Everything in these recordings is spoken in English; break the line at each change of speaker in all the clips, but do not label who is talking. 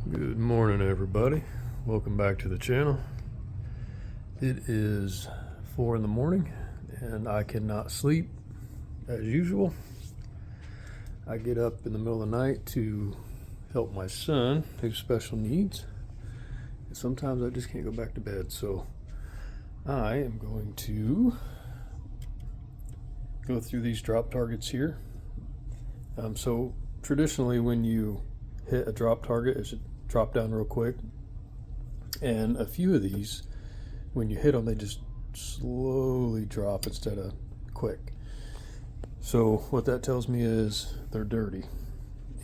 Good morning, everybody. Welcome back to the channel. It is 4 in the morning and I cannot sleep as usual. I get up in the middle of the night to help my son who's special needs, and sometimes I just can't go back to bed, so I am going to go through these drop targets here. So traditionally when you hit a drop target, it should drop down real quick, and a few of these, when you hit them, they just slowly drop instead of quick. So what that tells me is they're dirty,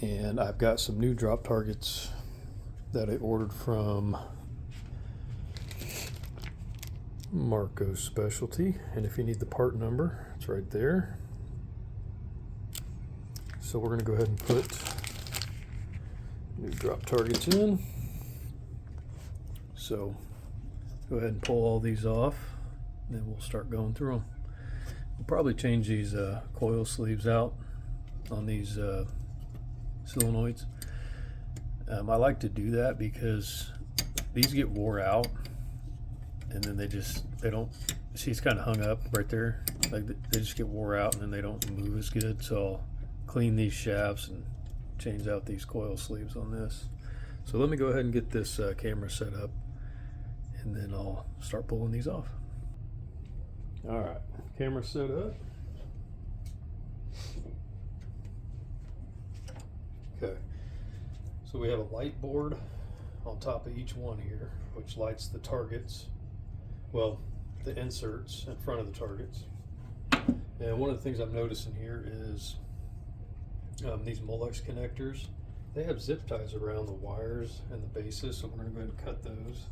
and I've got some new drop targets that I ordered from Marco's Specialty, and if you need the part number, it's right there. So we're going to go ahead and put new drop targets in. So go ahead and pull all these off, and then we'll start going through them. We'll probably change these coil sleeves out on these solenoids. I like to do that because these get wore out, and then they don't see, it's kind of hung up right there, like they just get wore out and then they don't move as good. So I'll clean these shafts and change out these coil sleeves on this. So let me go ahead and get this camera set up, and then I'll start pulling these off. All right, camera set up. Okay, so we have a light board on top of each one here, which lights the targets, well, the inserts in front of the targets. And one of the things I'm noticing here is these Molex connectors, they have zip ties around the wires and the bases, so we're going to go ahead and cut those.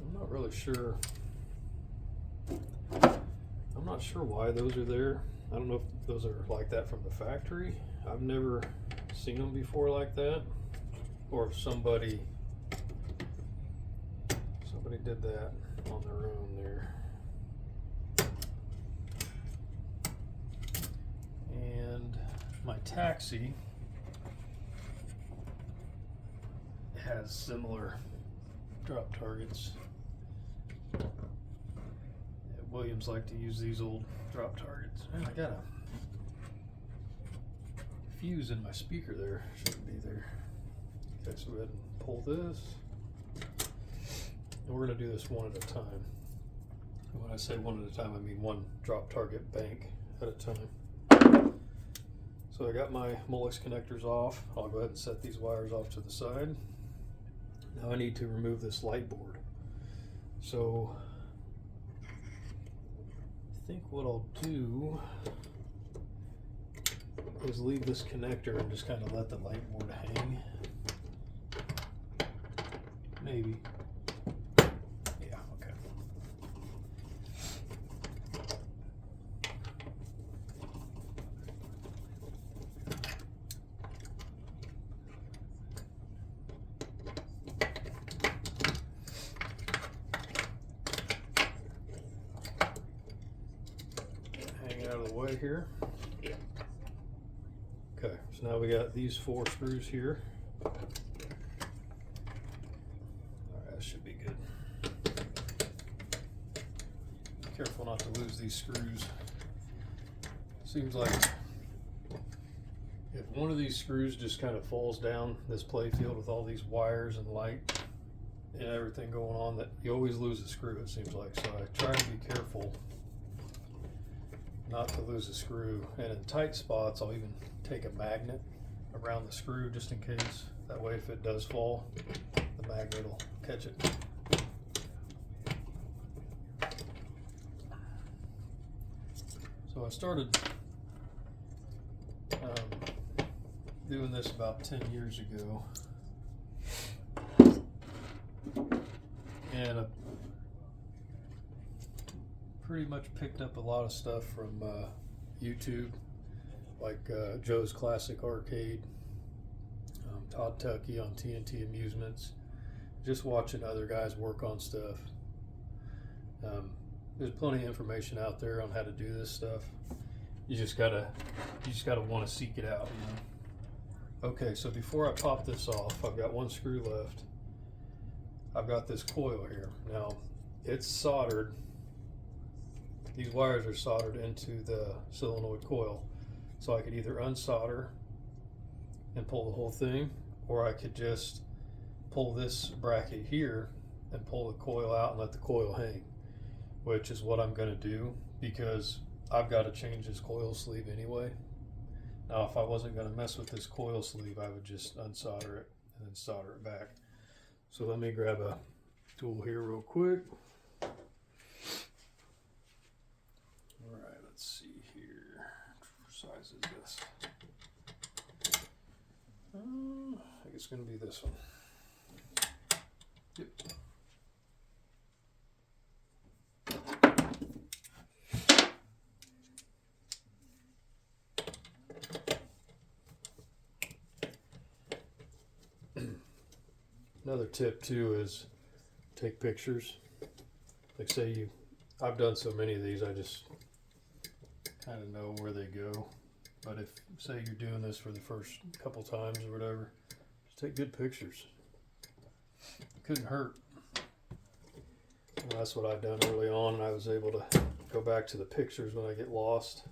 I'm not really sure. I'm not sure why those are there. I don't know if those are like that from the factory. I've never seen them before like that, or if somebody did that on their own there. And my taxi has similar drop targets. Williams like to use these old drop targets. Man, I got a fuse in my speaker there. Shouldn't be there. Okay, so go ahead and pull this. And we're going to do this one at a time. And when I say one at a time, I mean one drop target bank at a time. So I got my Molex connectors off. I'll go ahead and set these wires off to the side. Now I need to remove this light board. So I think what I'll do is leave this connector and just kind of let the light board hang. Maybe. Yeah, okay. Hang out of the way here. Okay, so now we got these 4 screws here. Careful not to lose these screws. Seems like if one of these screws just kind of falls down this play field with all these wires and light and everything going on, that you always lose a screw, it seems like. So I try to be careful not to lose a screw. And in tight spots, I'll even take a magnet around the screw just in case. That way if it does fall, the magnet will catch it. So I started doing this about 10 years ago, and I pretty much picked up a lot of stuff from YouTube, like Joe's Classic Arcade, Todd Tuckey on TNT Amusements, just watching other guys work on stuff. There's plenty of information out there on how to do this stuff. You just gotta want to seek it out, you know. Okay, so before I pop this off, I've got one screw left. I've got this coil here. Now, it's soldered. These wires are soldered into the solenoid coil. So I could either unsolder and pull the whole thing, or I could just pull this bracket here and pull the coil out and let the coil hang, which is what I'm gonna do because I've got to change this coil sleeve anyway. Now, if I wasn't gonna mess with this coil sleeve, I would just unsolder it and then solder it back. So let me grab a tool here real quick. All right, let's see here. What size is this? I think it's going to be this one. Yep. Another tip too is take pictures. Like say I've done so many of these, I just kind of know where they go. But if say you're doing this for the first couple times or whatever, just take good pictures. Couldn't hurt. Well, that's what I've done early on, and I was able to go back to the pictures when I get lost.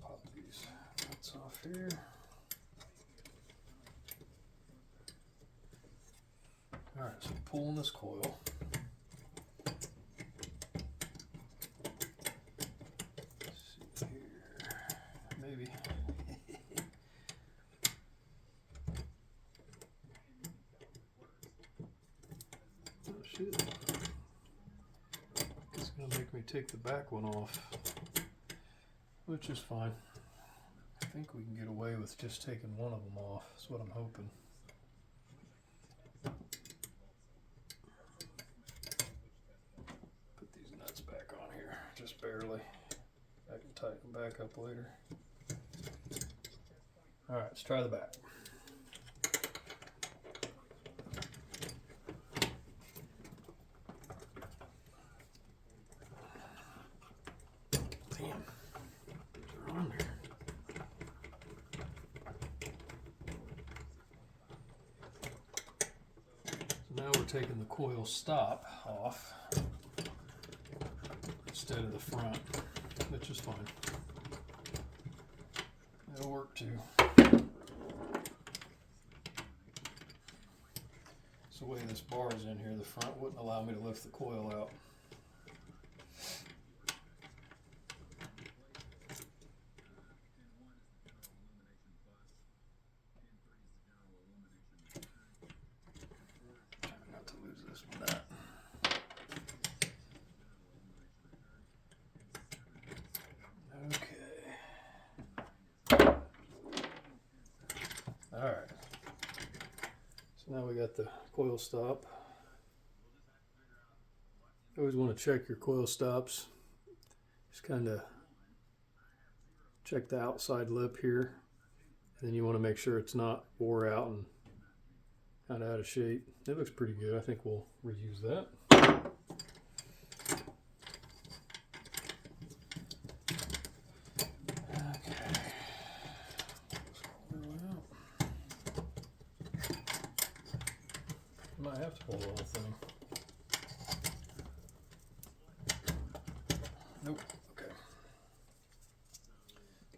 Pop these nuts off here. All right, so pulling this coil. Let's see here, maybe. Oh shit! It's gonna make me take the back one off, which is fine. I think we can get away with just taking one of them off. That's what I'm hoping. Just barely. I can tighten them back up later. All right, let's try the back. Damn, these are on there. So now we're taking the coil stop off instead of the front, which is fine. It'll work too. It's the way this bar is in here, the front wouldn't allow me to lift the coil out. Try not to lose this one out. Alright, so now we got the coil stop. You always want to check your coil stops. Just kind of check the outside lip here. And then you want to make sure it's not wore out and kind of out of shape. It looks pretty good. I think we'll reuse that. Might have to pull the whole thing. Nope. Okay.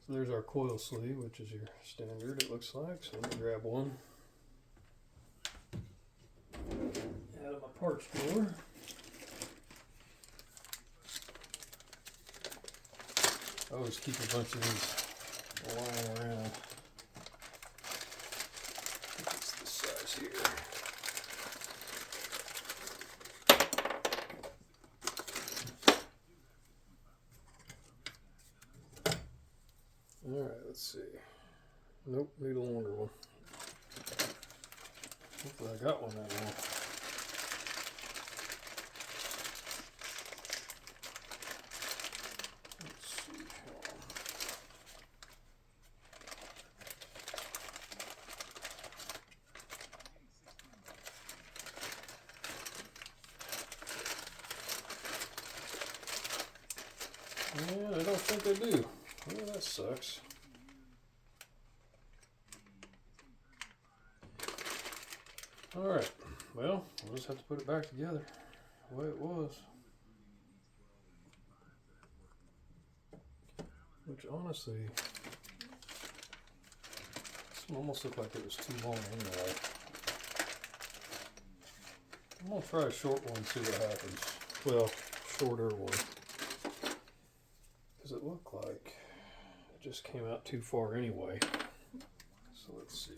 So there's our coil sleeve, which is your standard, it looks like. So let me grab one out of my parts drawer. I always keep a bunch of these lying around. I think it's this size here. Alright, let's see. Nope, need a longer one. Hopefully I got one that long. Let's see. And I don't think I do. Oh, that sucks. Alright, well, we'll just have to put it back together the way it was. Which honestly, this one almost looked like it was too long anyway. I'm gonna try a short one and see what happens. Well, shorter one. Because it looked like it just came out too far anyway. So let's see.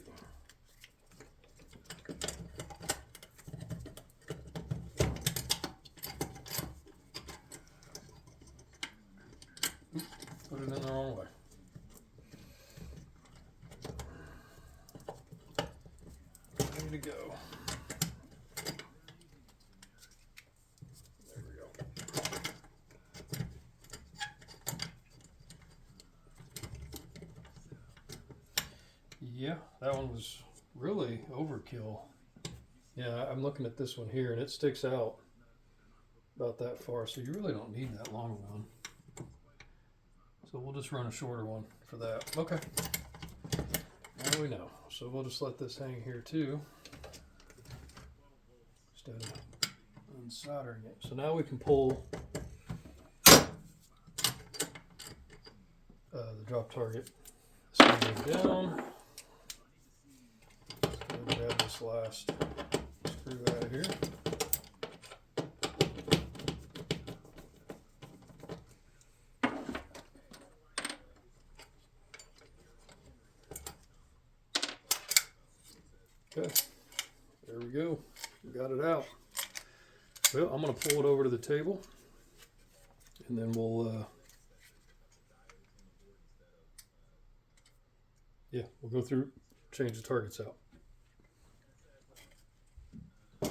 Put it in the wrong way. Ready to go. There we go. Yeah, that one was really overkill. Yeah, I'm looking at this one here and it sticks out about that far, so you really don't need that long one. So we'll just run a shorter one for that. Okay. Now we know. So we'll just let this hang here too, instead of unsoldering it. So now we can pull the drop target screw down. Let's go and grab this last screw out of here. Okay, there we go. We got it out. Well, I'm going to pull it over to the table, and then we'll go through, change the targets out. All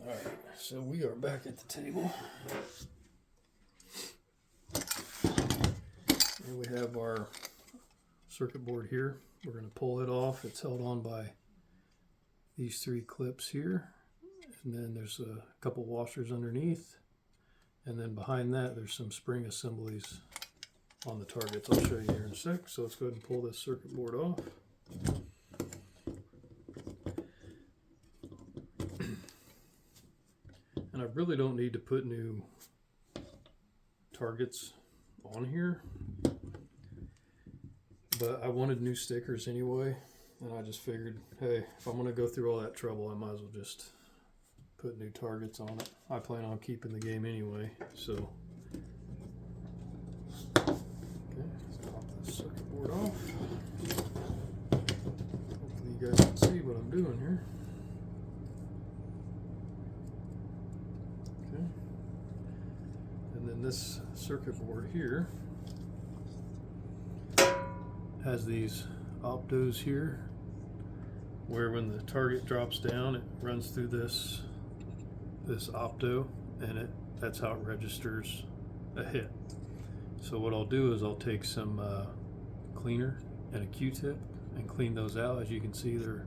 right, so we are back at the table. And we have our circuit board here. We're going to pull it off. It's held on by these three clips here. And then there's a couple washers underneath. And then behind that, there's some spring assemblies on the targets. I'll show you here in a sec. So let's go ahead and pull this circuit board off. And I really don't need to put new targets on here, but I wanted new stickers anyway, and I just figured, hey, if I'm going to go through all that trouble, I might as well just put new targets on it. I plan on keeping the game anyway, so okay, let's pop this circuit board off. Hopefully you guys can see what I'm doing here. Okay, and then this circuit board here has these optos here, where when the target drops down, it runs through this opto, and that's how it registers a hit. So what I'll do is I'll take some cleaner and a Q-tip and clean those out. As you can see, they're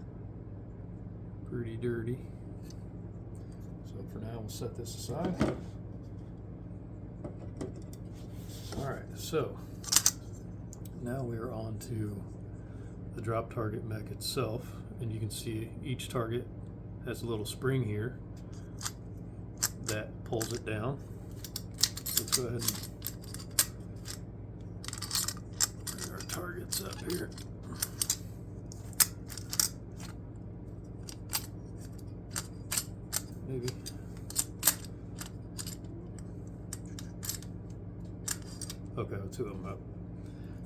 pretty dirty. So for now, we'll set this aside. All right, so now we are on to the drop target mech itself, and you can see each target has a little spring here that pulls it down. Let's go ahead and bring our targets up here. Maybe. Okay, I'll two of them up.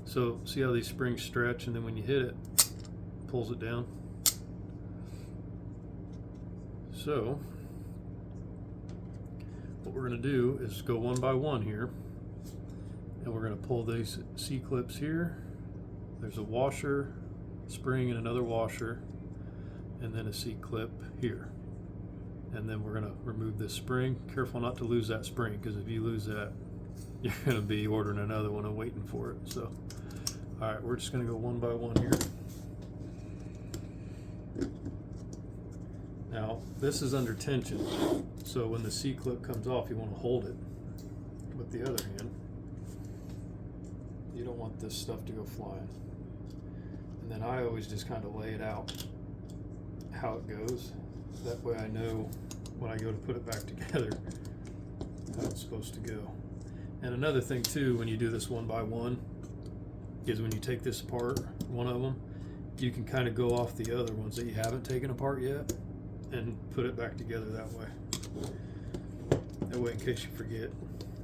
So see how these springs stretch, and then when you hit it, it pulls it down. So what we're going to do is go one by one here, and we're going to pull these C-clips here. There's a washer, spring, and another washer, and then a C-clip here. And then we're going to remove this spring. Careful not to lose that spring, because if you lose that, you're going to be ordering another one and waiting for it. So, all right, we're just going to go one by one here. Now, Now, this is under tension, so when the C-clip comes off, you want to hold it with the other hand. You don't want this stuff to go flying. And then I always just kind of lay it out how it goes. That way I know when I go to put it back together how it's supposed to go. And another thing too, when you do this one by one, is when you take this apart, one of them, you can kind of go off the other ones that you haven't taken apart yet and put it back together that way. That way in case you forget.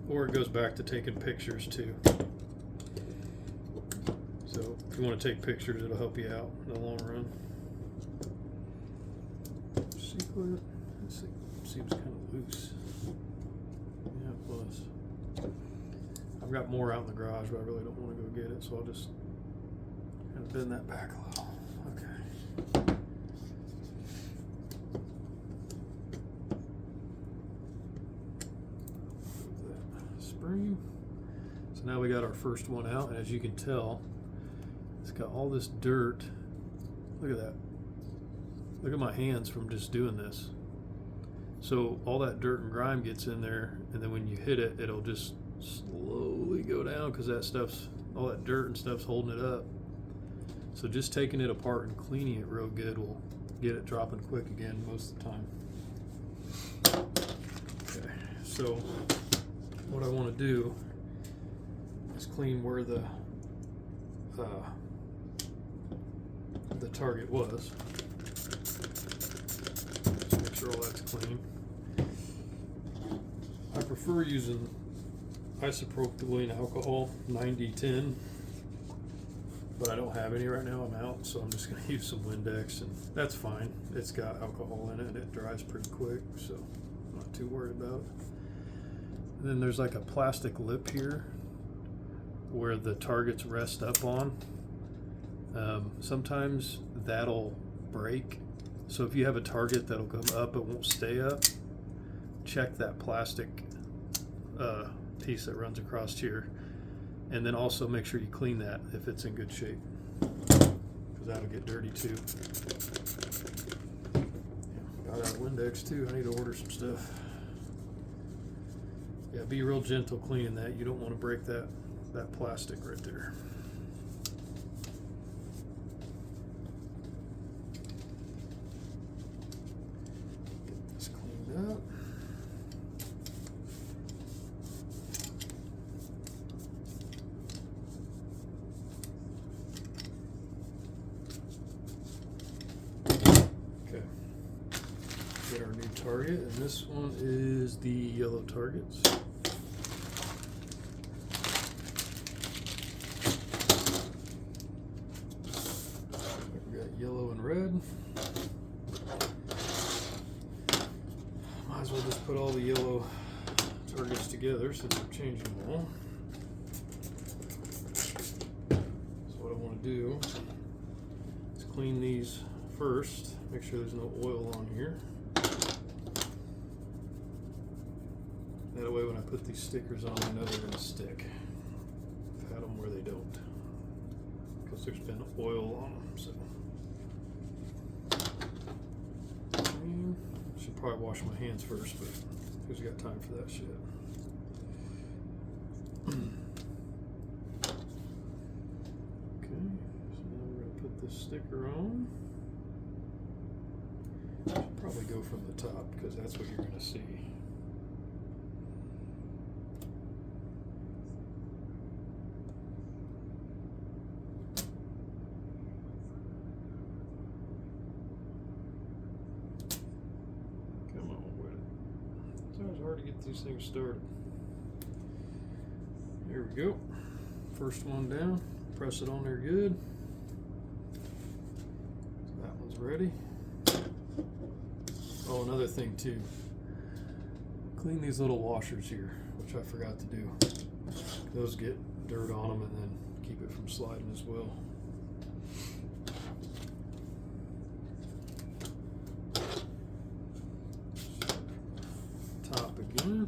Or it goes back to taking pictures too. So if you want to take pictures, it'll help you out in the long run. C-clip, seems kind of loose. Yeah, it was. I've got more out in the garage, but I really don't want to go get it, so I'll just kind of bend that back a little. Okay. Spring. So now we got our first one out, and as you can tell, it's got all this dirt. Look at that. Look at my hands from just doing this. So all that dirt and grime gets in there, and then when you hit it, it'll just slowly go down because that stuff's, all that dirt and stuff's holding it up. So just taking it apart and cleaning it real good will get it dropping quick again most of the time. Okay, so what I want to do is clean where the target was. Just make sure all that's clean. I prefer using isopropylene alcohol 90-10, but I don't have any right now. I'm out, so I'm just going to use some Windex, and that's fine. It's got alcohol in it and it dries pretty quick, so I'm not too worried about it. And then there's like a plastic lip here where the targets rest up on. Sometimes that'll break, so if you have a target that'll come up, it won't stay up. Check that plastic piece that runs across here, and then also make sure you clean that if it's in good shape, because that'll get dirty too. Got out of Windex too. I need to order some stuff. Yeah, be real gentle cleaning that. You don't want to break that plastic right there. Get this cleaned up. Okay. Get our new target, and this one is the yellow targets. Yellow and red. Might as well just put all the yellow targets together since we're changing them all. So what I want to do is clean these first, make sure there's no oil on here. That way when I put these stickers on, I know they're going to stick. I've had them where they don't, because there's been oil on them. So should probably wash my hands first, but who's got time for that shit? Okay, so now we're going to put this sticker on. Should probably go from the top because that's what you're going to see. It's hard to get these things started. Here we go. First one down. Press it on there good. So that one's ready. Oh, another thing too. Clean these little washers here, which I forgot to do. Those get dirt on them and then keep it from sliding as well. Top again.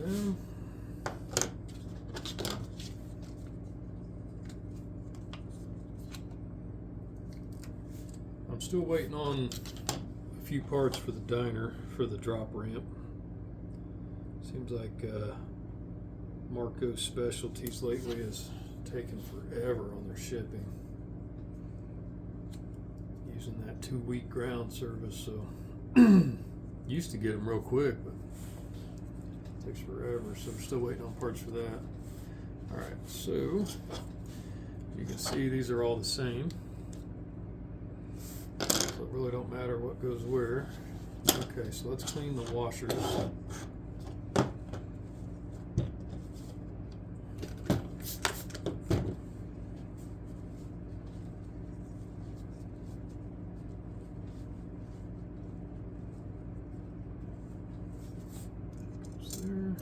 them. I'm still waiting on a few parts for the diner for the drop ramp. Seems like Marco's Specialties lately has taken forever on their shipping. Using that 2-week ground service, so used to get them real quick, but it takes forever. So we're still waiting on parts for that. All right, so you can see these are all the same. So it really don't matter what goes where. Okay, so let's clean the washers. There.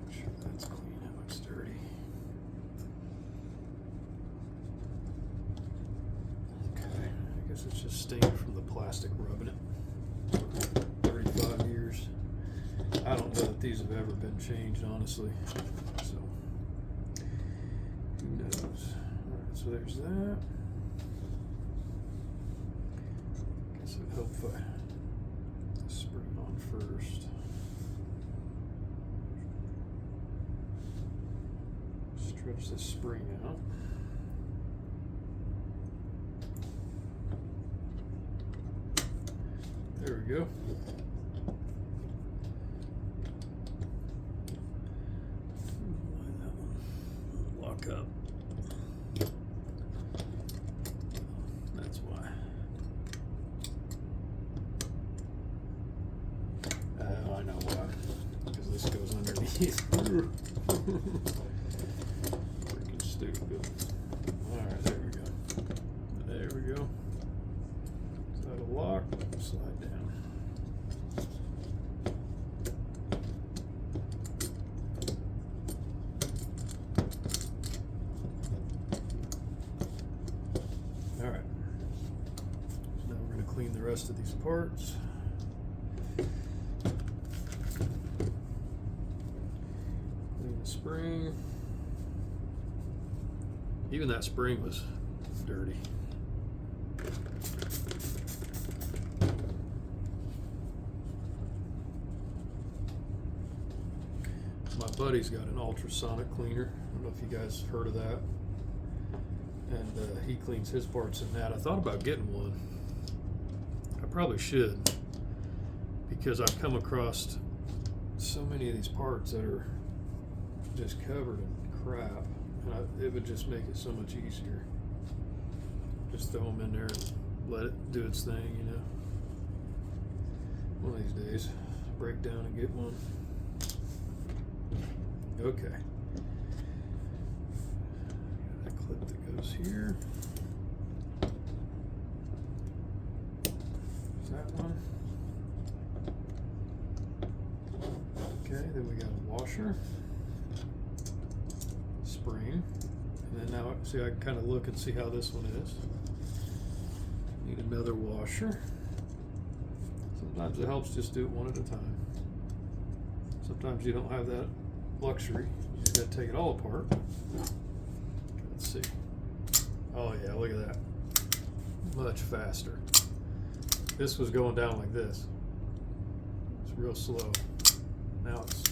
Make sure that's clean. That looks dirty. Okay, I guess it's just stained from the plastic rubbing it. 35 years. I don't know that these have ever been changed, honestly. So who knows? Alright, so there's that. Guess it'd help if I spring on first. Stretch this spring out. There we go. Lock up. That's why. I know why. Because this goes underneath. Freaking stupid. Alright, there we go. There we go. So that'll lock, slide down. Alright. So now we're going to clean the rest of these parts. Spring. Even that spring was dirty. My buddy's got an ultrasonic cleaner. I don't know if you guys have heard of that. And he cleans his parts in that. I thought about getting one. I probably should, because I've come across so many of these parts that are just covered in crap, and it would just make it so much easier. Just throw them in there and let it do its thing, you know. One of these days, break down and get one. Okay. That clip that goes here. Is that one? Okay, then we got a washer. Spring, and then now see I can kind of look and see how this one is. Need another washer. Sometimes it helps just do it one at a time. Sometimes you don't have that luxury. You just got to take it all apart. Let's see. Oh yeah, look at that. Much faster. This was going down like this. It's real slow. Now it's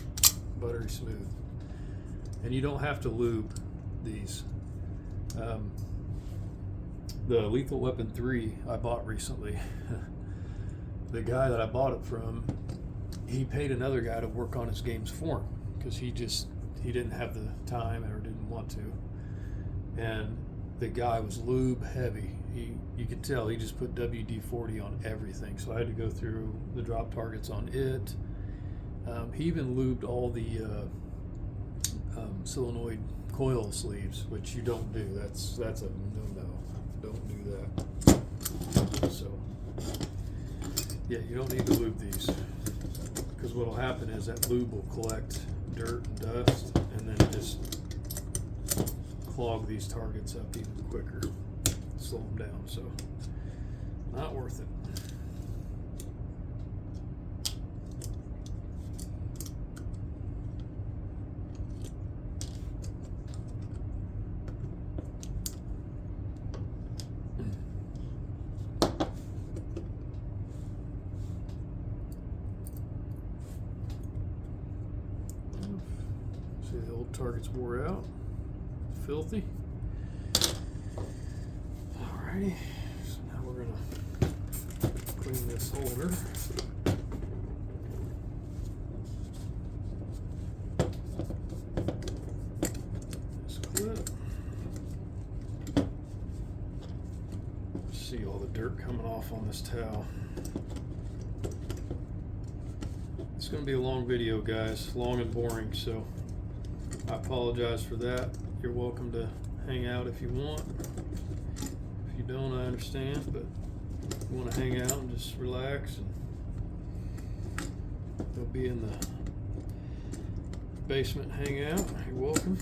buttery smooth. And you don't have to lube these. The Lethal Weapon 3 I bought recently, the guy that I bought it from, he paid another guy to work on his games for him because he didn't have the time or didn't want to. And the guy was lube heavy. You could tell he just put WD-40 on everything. So I had to go through the drop targets on it. He even lubed all the solenoid coil sleeves, which you don't do. That's a no. Don't do that. So yeah, you don't need to lube these, because what'll happen is that lube will collect dirt and dust and then just clog these targets up even quicker, slow them down. So not worth it. target's wore out. Filthy. Alrighty, so now we're gonna clean this holder. This clip. See all the dirt coming off on this towel. It's going to be a long video, guys, long and boring, so I apologize for that. You're welcome to hang out if you want. If you don't, I understand, but if you want to hang out and just relax, and you'll be in the basement hang out, you're welcome.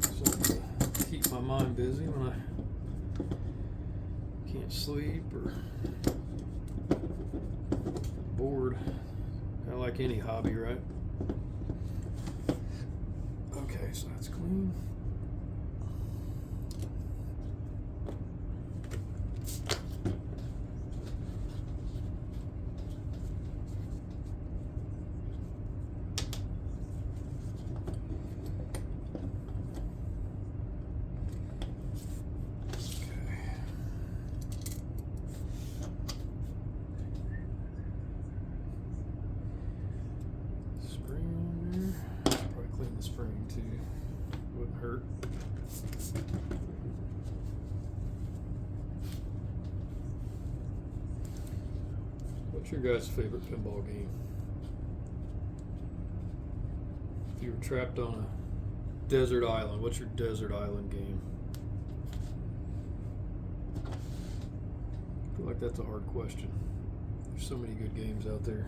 Something to keep my mind busy when I can't sleep or bored. Kind of like any hobby, right? Okay, so that's clean. Wouldn't hurt. What's your guys' favorite pinball game? If you were trapped on a desert island, what's your desert island game? I feel like that's a hard question. There's so many good games out there.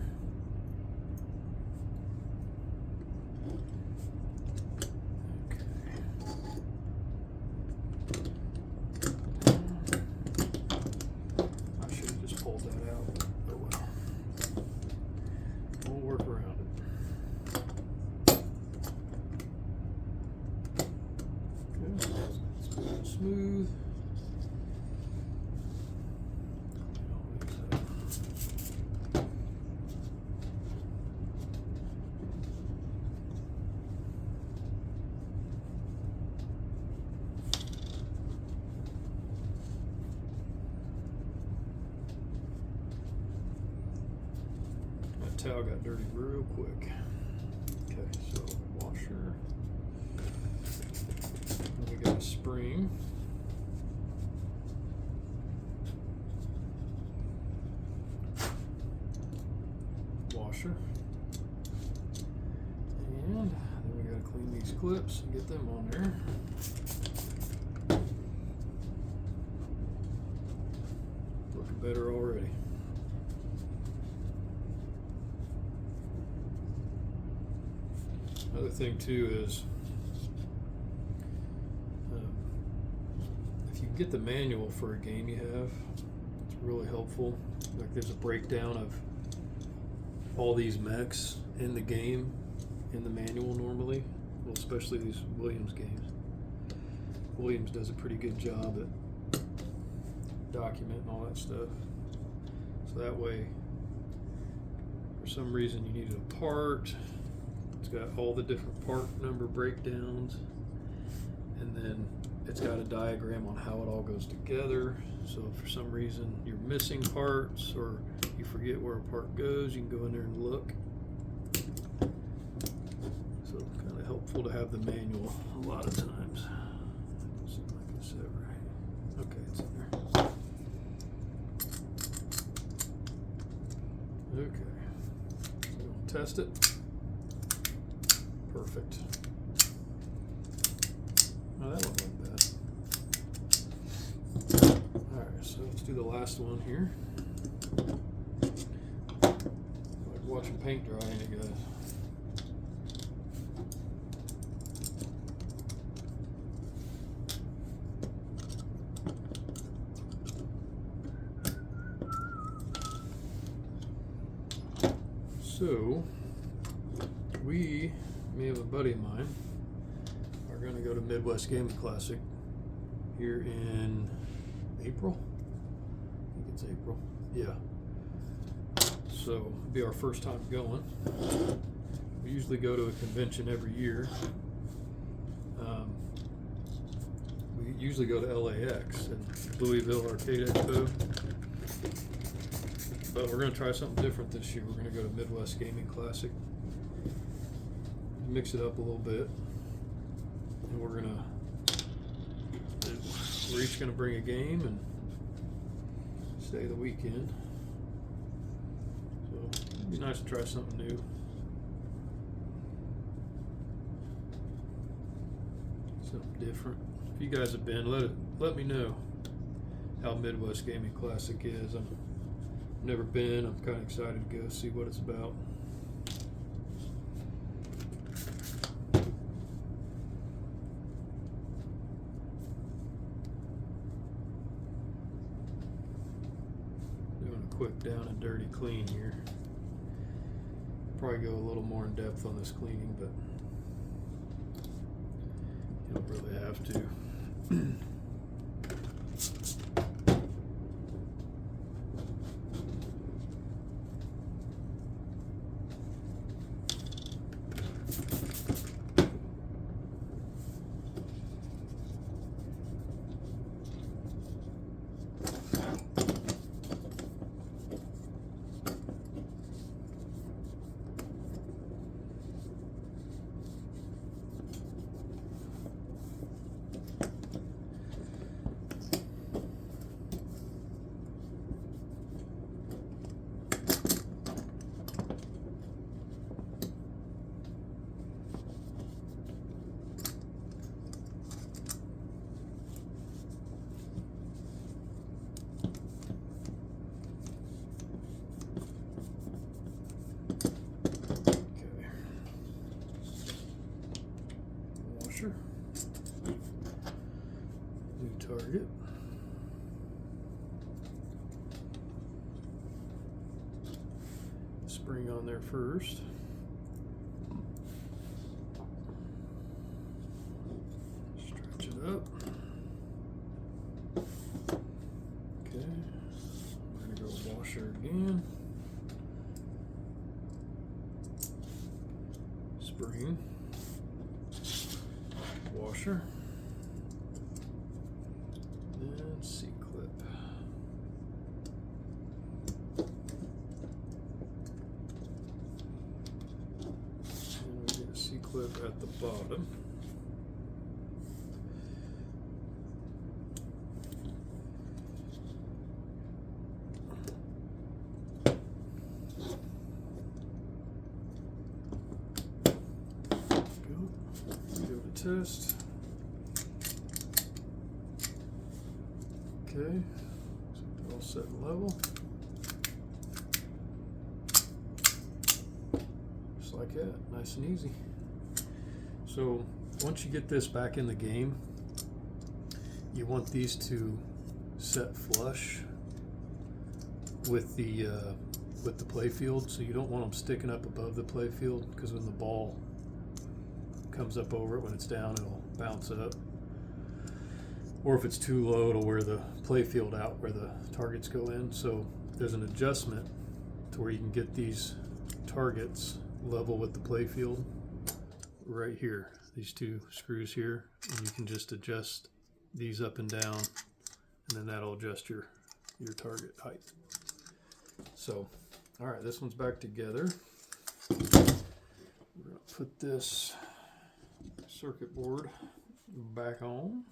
Smooth. My towel got dirty real quick. Okay, so washer. We got a spring. Washer. And then we gotta clean these clips and get them on there. Looking better already. Another thing too is if you get the manual for a game you have, it's really helpful. Like there's a breakdown of all these mechs in the game in the manual normally, well, especially these Williams games. Williams does a pretty good job at documenting all that stuff. So that way, for some reason you needed a part, it's got all the different part number breakdowns, and then it's got a diagram on how it all goes together. So if for some reason you're missing parts or you forget where a part goes, you can go in there and look. So it's kind of helpful to have the manual a lot of times. Let's see if I can set it right. Okay, it's in there. Okay, so we'll test it. Perfect. Oh, that won't look bad. Alright, so let's do the last one here. Like watching paint dry, ain't it, guys? So, me and a buddy of mine are going to go to Midwest Gaming Classic here in April. I think it's April. Yeah. so it'll be our first time going. We usually go to a convention every year. We usually go to LAX and Louisville Arcade Expo, but we're going to try something different this year. We're going to go to Midwest Gaming Classic, mix it up a little bit, and we're each going to bring a game and stay the weekend. So it'd be nice to try something new. Something different. If you guys have been, let me know how Midwest Gaming Classic is. I've never been. I'm kind of excited to go see what it's about. Doing a quick down and dirty clean here. Probably go a little more in depth on this cleaning, but you don't really have to. New target. Spring on there first. Stretch it up. Okay. We're going to go washer again. Spring. Washer. And C-clip. And we get a C-clip at the bottom. Go to test. Okay, so they're all set and level. Just like that, nice and easy. So once you get this back in the game, you want these to set flush with the playfield. So you don't want them sticking up above the playfield, because when the ball comes up over it, when it's down, it'll bounce up. Or if it's too low, it'll wear the playfield out where the targets go in. So there's an adjustment to where you can get these targets level with the playfield right here. These two screws here, and you can just adjust these up and down, and then that'll adjust your target height. So, all right, this one's back together. We're gonna put this circuit board back on.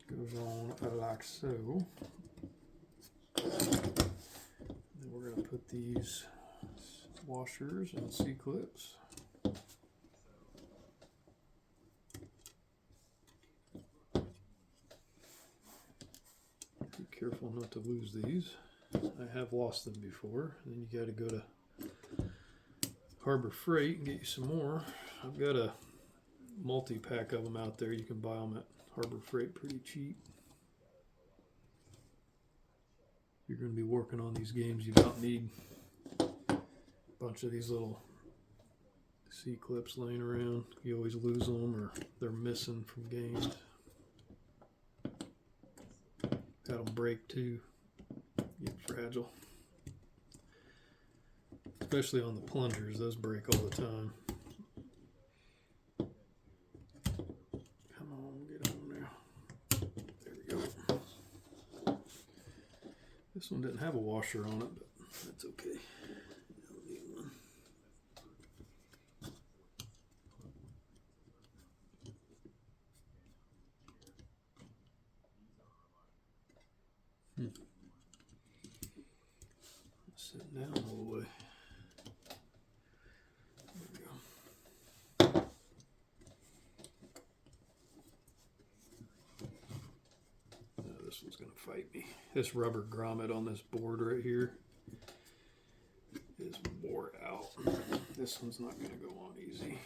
Goes on like so. Then we're going to put these washers and C-clips. Be careful not to lose these. I have lost them before. Then you got to go to Harbor Freight and get you some more. I've got a multi-pack of them out there. You can buy them at Harbor Freight pretty cheap. You're going to be working on these games, you don't need a bunch of these little C-clips laying around. You always lose them, or they're missing from games. let them break too, get fragile. Especially on the plungers, those break all the time. Come on, get on now. There we go. This one didn't have a washer on it, but that's okay. Don't need one. Sit down all the way. There we go. Oh, this one's gonna fight me. This rubber grommet on this board right here is wore out. This one's not gonna go on easy.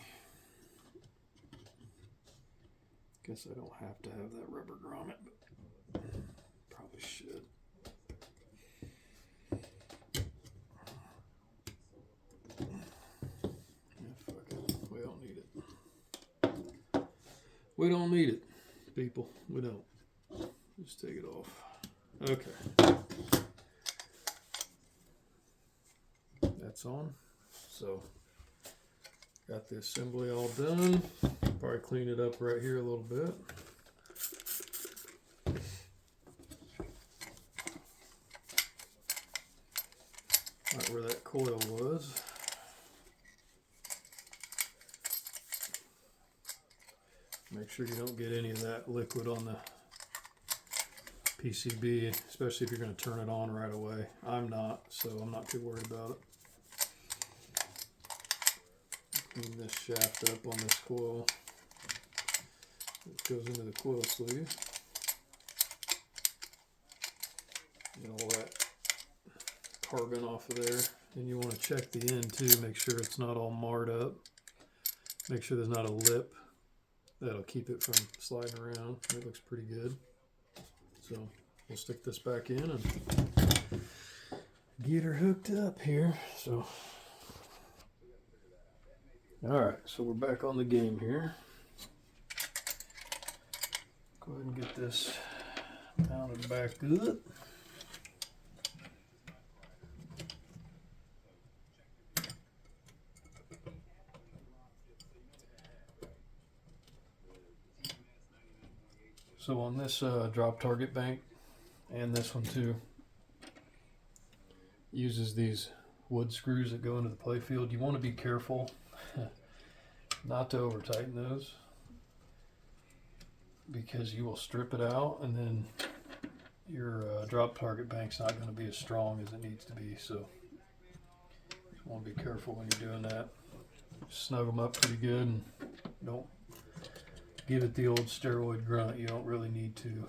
Guess I don't have to have that rubber grommet, but probably should. We don't need it, people. We don't. Just take it off. Okay. That's on. So, got the assembly all done. Probably clean it up right here a little bit. Right where that coil was. Make sure you don't get any of that liquid on the PCB, especially if you're going to turn it on right away. I'm not, so I'm not too worried about it. Clean this shaft up on this coil. It goes into the coil sleeve. Get all that carbon off of there. And you want to check the end too, make sure it's not all marred up. Make sure there's not a lip. That'll keep it from sliding around. It looks pretty good. So we'll stick this back in and get her hooked up here. So, all right, so we're back on the game here. Go ahead and get this mounted back good. So on this drop target bank, and this one too, uses these wood screws that go into the playfield. You want to be careful not to over tighten those, because you will strip it out and then your drop target bank's not going to be as strong as it needs to be. So you want to be careful when you're doing that. Snug them up pretty good and don't give it the old steroid grunt. You don't really need to.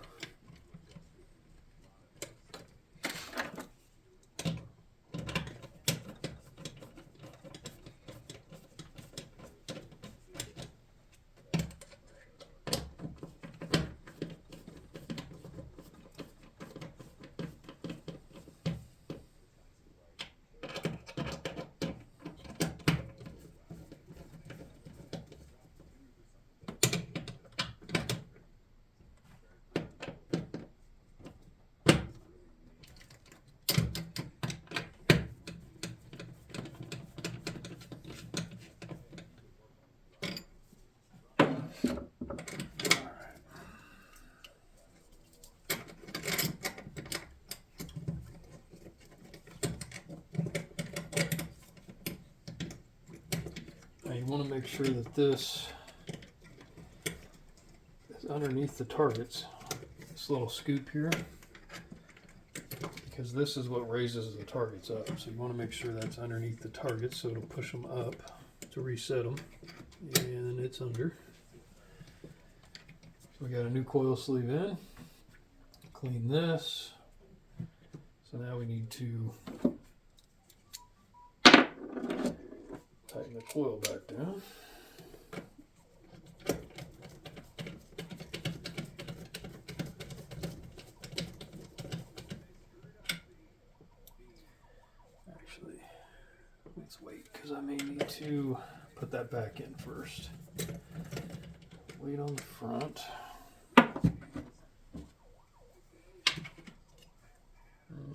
You want to make sure that this is underneath the targets, this little scoop here, because this is what raises the targets up. So you want to make sure that's underneath the targets so it'll push them up to reset them. And it's under. So we got a new coil sleeve in. Clean this. So now we need to tighten the coil back down. Actually, let's wait, because I may need to put that back in first. Wait on the front.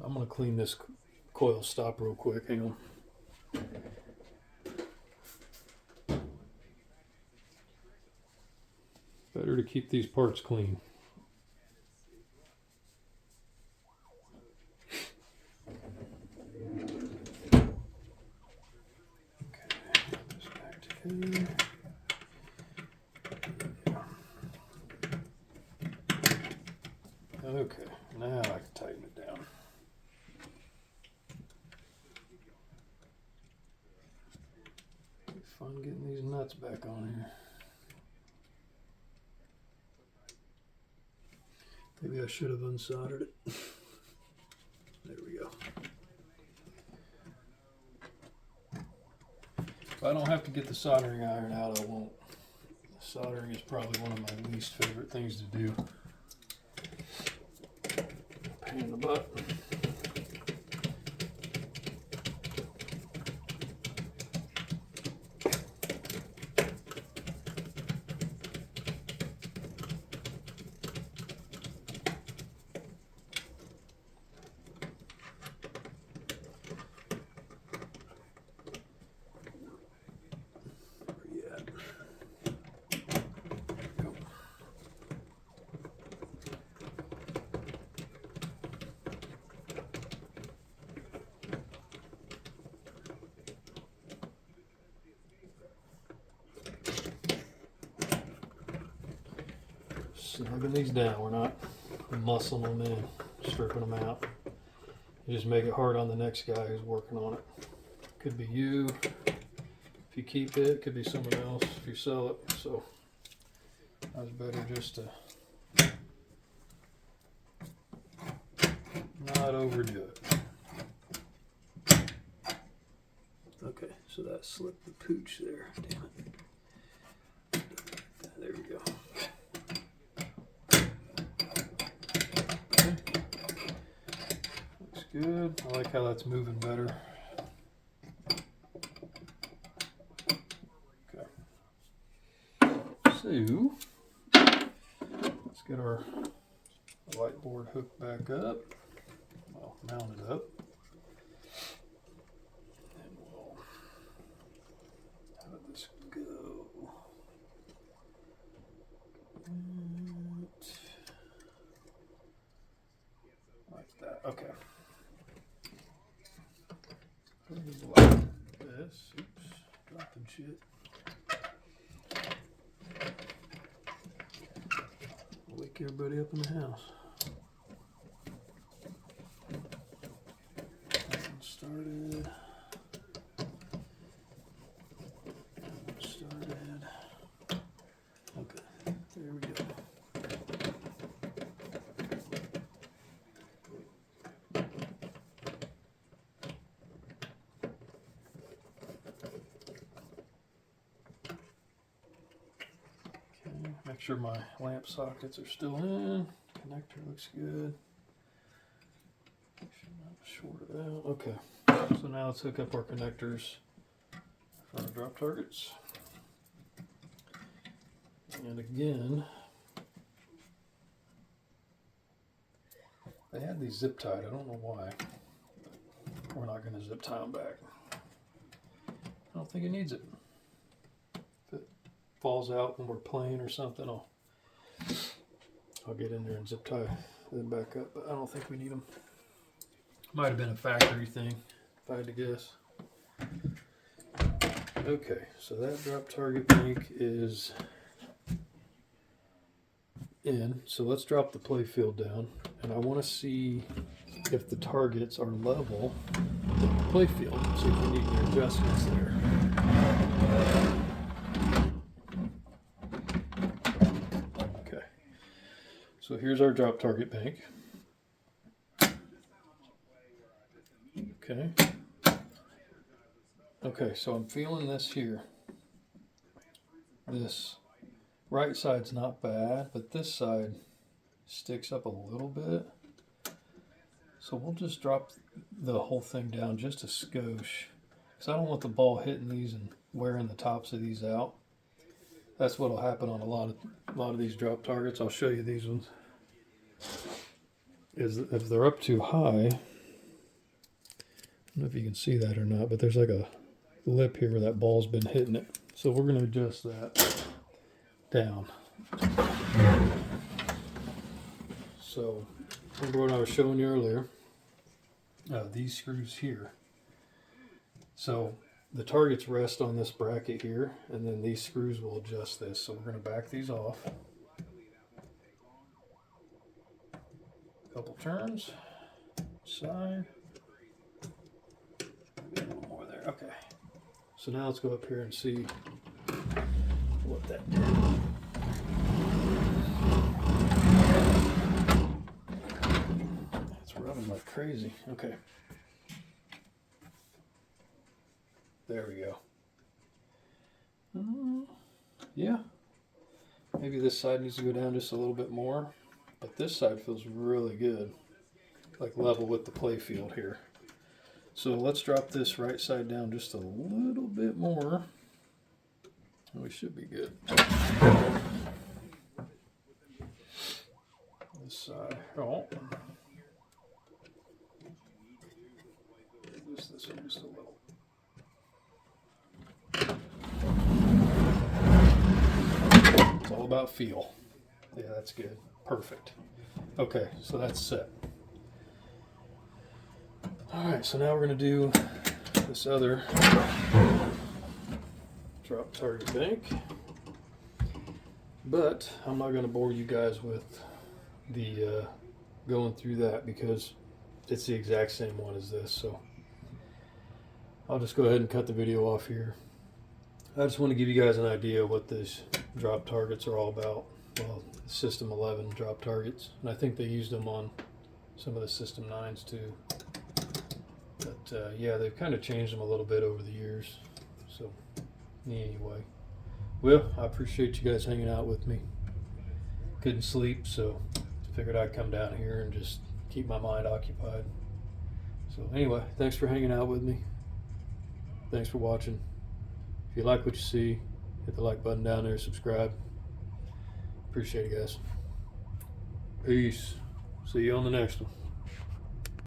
I'm going to clean this coil stop real quick. Hang on. Better to keep these parts clean. Okay, now I can tighten it down. Fun getting these nuts back on here. Maybe I should have unsoldered it. There we go. If I don't have to get the soldering iron out, I won't. Soldering is probably one of my least favorite things to do. Pain in the butt. Snugging these down. We're not muscling them in, stripping them out. You just make it hard on the next guy who's working on it. Could be you if you keep it. Could be someone else if you sell it. So that's better just to not overdo it. Okay, so that slipped the pooch there. Damn it. There we go. Good. I like how that's moving better. Okay. So, let's get our whiteboard hooked back up. Well, mounted up. And we'll, how did this go? Like that. Okay. This, oops, dropping shit. Wake everybody up in the house. That one started. Okay, there we go. Make sure my lamp sockets are still in. Connector looks good. Short it out. Okay. So now let's hook up our connectors for our drop targets. And again, they had these zip tied. I don't know why. We're not going to zip tie them back. I don't think it needs it. Falls out when we're playing or something, I'll get in there and zip tie them back up, but I don't think we need them. Might have been a factory thing, if I had to guess. Okay, so that drop target bank is in. So let's drop the play field down, and I want to see if the targets are level with the play field, see if we need any adjustments there. So here's our drop target bank. Okay. Okay, so I'm feeling this here. This right side's not bad, but this side sticks up a little bit. So we'll just drop the whole thing down just a skosh, because I don't want the ball hitting these and wearing the tops of these out. That's what'll happen on a lot of these drop targets. I'll show you these ones. Is if they're up too high, don't know if you can see that or not, but there's like a lip here where that ball's been hitting it. So we're going to adjust that down. So remember what I was showing you earlier? These screws here. So the targets rest on this bracket here, and then these screws will adjust this. So we're going to back these off. Couple turns. Side. A little more there. Okay. So now let's go up here and see what that did. It's rubbing like crazy. Okay. There we go. Yeah. Maybe this side needs to go down just a little bit more, but this side feels really good. Like level with the play field here. So let's drop this right side down just a little bit more. We should be good. This side. Oh. This one just a little. It's all about feel. Yeah, that's good. Perfect. Okay, so that's set. Alright, so now we're going to do this other drop target bank. But I'm not going to bore you guys with the going through that because it's the exact same one as this. So I'll just go ahead and cut the video off here. I just want to give you guys an idea of what these drop targets are all about. Well, System 11 drop targets. And I think they used them on some of the System 9s too. But yeah, they've kind of changed them a little bit over the years. So anyway, well, I appreciate you guys hanging out with me. Couldn't sleep, so figured I'd come down here and just keep my mind occupied. So anyway, thanks for hanging out with me. Thanks for watching. If you like what you see, hit the like button down there, subscribe. Appreciate it, guys. Peace. See you on the next one.